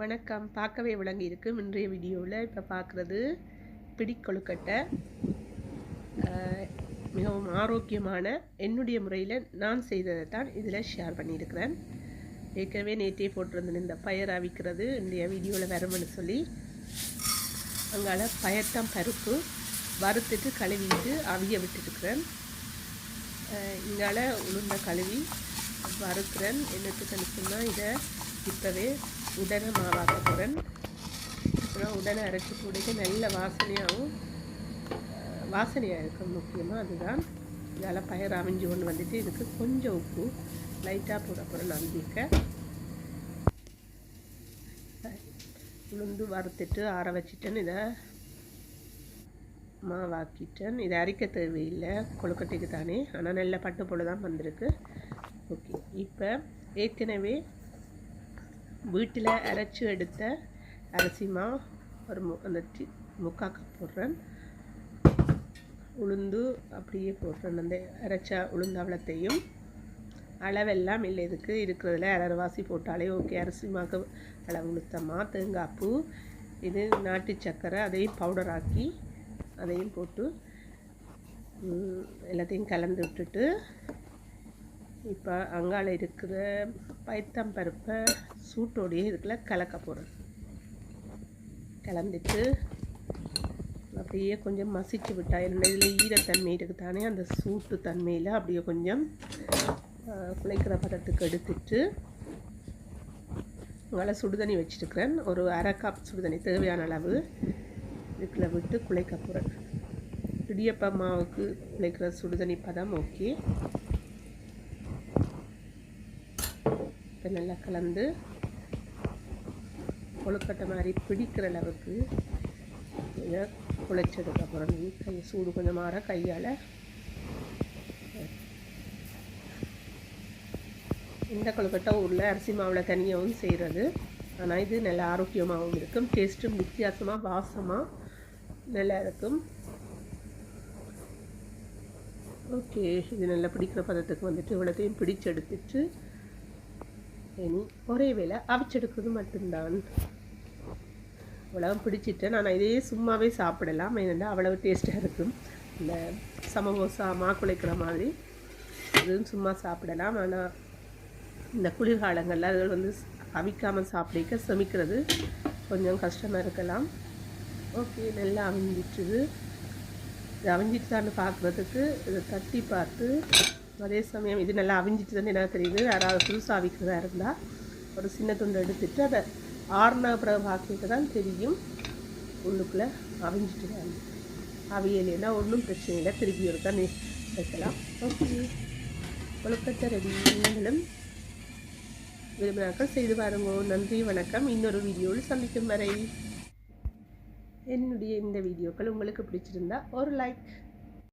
வணக்கம். பார்க்கவே விளங்கி இருக்கு. இன்றைய வீடியோவில் இப்போ பார்க்குறது பிடிக்கொழுக்கட்டை. மிகவும் ஆரோக்கியமான என்னுடைய முறையில் நான் செய்ததை தான் இதில் ஷேர் பண்ணியிருக்கிறேன். ஏற்கனவே நேற்றே போட்டிருந்தேன் இந்த பயர் அவிக்கிறது இன்றைய வீடியோவில் வரும்னு சொல்லி. அங்கால பயத்தம் பருப்பு வறுத்துட்டு கழுவிட்டு அவிய விட்டுருக்கிறேன். இங்கால உளுந்த கழுவி வறுக்கிறேன். என்னத்துக்கு சொன்னால் இதை இப்போவே உடனே மாவாக்க போகிறேன். உடனே அரைச்சி போட்டு நல்ல வாசனையாக இருக்கும். முக்கியமாக அதுதான். இதால் பயிர் அவிஞ்சு கொண்டு வந்துட்டு இதுக்கு கொஞ்சம் உப்பு லைட்டாக போட போகிறேன். அவிக்க உளுந்து வறுத்துட்டு ஆற வச்சிட்டேன். இதை மாவாக்கிட்டேன். இதை அரைக்க தேவையில்லை, கொழுக்கட்டைக்கு தானே. ஆனால் நல்ல பட்டு போல் தான் வந்திருக்கு. ஓகே, இப்போ ஏற்கனவே வீட்டில் அரைச்சி எடுத்த அரிசி மாவு ஒரு அந்த முக்கால் கப் போடுறேன். உளுந்து அப்படியே போடுறேன். அந்த அரைச்ச உளுந்து அவ்வளத்தையும் அளவெல்லாம் இல்லை, இதுக்கு இருக்கிறதுல அரைவாசி போட்டாலே ஓகே. அரிசி மாவுக்கு அளவு உளுத்தமா, தேங்காய் பூ, இது நாட்டு சர்க்கரை, அதையும் பவுடர் ஆக்கி அதையும் போட்டு எல்லாத்தையும் கலந்து விட்டுட்டு இப்போ அங்கால இருக்கிற பயத்தம் பருப்பை சூட்டோடையே இதுக்குள்ள கலக்க போகிறேன். கலந்துட்டு அப்படியே கொஞ்சம் மசிச்சு விட்டா, என்னோட இதில் ஈரத்தன்மை இருக்குது தானே, அந்த சூட்டு தன்மையில் அப்படியே கொஞ்சம் குழைக்கிற பதத்துக்கு எடுத்துட்டு அங்கால சுடுதண்ணி வச்சுருக்கிறேன். ஒரு அரை கப் சுடுதண்ணி தேவையான அளவு இதுக்குள்ள விட்டு குழைக்க போகிறேன். இடியப்ப மாவுக்கு குழைக்கிற சுடுதண்ணி பதம் ஓகே. இப்போ நல்லா கலந்து கொழுக்கட்டை மாதிரி பிடிக்கிற அளவுக்கு இதை குழைச்சதுக்கு அப்புறம் கை சூடு கொஞ்சம் மாற கையால் இந்த கொழுக்கட்டை ஊரில் அரிசி மாவில் தனியாகவும் செய்கிறது. ஆனால் இது நல்ல ஆரோக்கியமாகவும் இருக்கும். டேஸ்ட்டும் வித்தியாசமாக வாசமாக நல்லா இருக்கும். ஓகே, இது நல்லா பிடிக்கிற பதத்துக்கு வந்துட்டு இவ்வளோத்தையும் பிடிச்சு எடுத்துட்டு இனி ஒரே வேளை அவிச்செடுக்கிறது மட்டும்தான். அவ்வளவு பிடிச்சிட்டேன். நான் இதையே சும்மாவே சாப்பிடலாம், ஏன்னா அவ்வளவு டேஸ்ட்டாக இருக்கும். இந்த சமோசா குழைக்கிற மாதிரி இதுவும் சும்மா சாப்பிடலாம். ஆனால் இந்த குளிர்காலங்களில் அது வந்து அவிக்காமல் சாப்பிட சமைக்கிறது கொஞ்சம் கஷ்டமாக இருக்கலாம். ஓகே, நல்லா அவிஞ்சிட்டுது. இது அவிஞ்சிட்டுதான்னு பார்க்குறதுக்கு இதை தட்டி பார்த்து, அதே சமயம் இது நல்லா அவிஞ்சிட்டு தான் என்ன தெரியுது. யாராவது புதுசாக அவிக்கிறதா இருந்தால் ஒரு சின்ன துண்டை எடுத்துட்டு அதை ஆறுனா பிறகு பார்க்க தான் தெரியும் உள்ளுக்குள்ளே அவிஞ்சிட்டு தான். அவியலைன்னா ஒன்றும் பிரச்சனை இல்லை, திருப்பி ஒரு தான் வைக்கலாம். ஓகே, கொழுக்கட்டை ரெடி. நீங்களும் விரும்பினாக்கள் செய்து பாருங்க. நன்றி, வணக்கம். இன்னொரு வீடியோவில் சந்திக்கும் வரை. என்னுடைய இந்த வீடியோக்கள் உங்களுக்கு பிடிச்சிருந்தா ஒரு லைக்